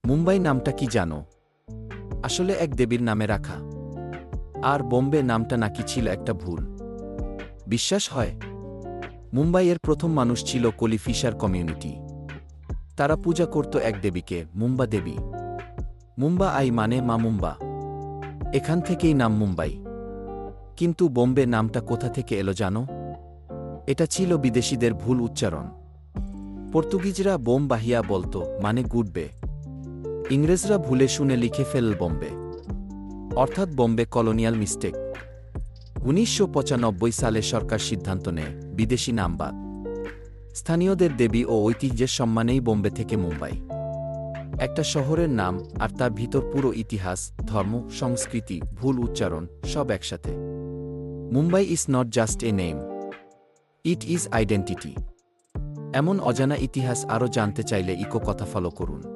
মুম্বাই নামটা কি জানো? আসলে এক দেবীর নামে রাখা। আর বোম্বে নামটা নাকি ছিল একটা ভুল। বিশ্বাস হয় মুম্বাইয়ের প্রথম মানুষ ছিল কোলি ফিশার কমিউনিটি। তারা পূজা করত এক দেবীকে, মুম্বা দেবী। মুম্বা আই মানে মা মুম্বা। এখান থেকেই নাম মুম্বাই। কিন্তু বোম্বে নামটা কোথা থেকে এলো জানো? এটা ছিল বিদেশিদের ভুল উচ্চারণ। পর্তুগিজরা বোম বাহিয়া বলতো, মানে গুডবে। ইংরেজরা ভুলে শুনে লিখে ফেলল বোম্বে, অর্থাৎ বোম্বে কলোনিয়াল মিস্টেক। ১৯৯৫ সালে সরকার সিদ্ধান্ত নেয় বিদেশি নাম বাদ। স্থানীয়দের দেবী ও ঐতিহ্যের সম্মানেই বোম্বে থেকে মুম্বাই। একটা শহরের নাম আর তার ভিতর পুরো ইতিহাস, ধর্ম, সংস্কৃতি, ভুল উচ্চারণ সব একসাথে। Mumbai is not just a name, it is identity. এমন অজানা ইতিহাস আরও জানতে চাইলে ইকো কথা ফলো করুন।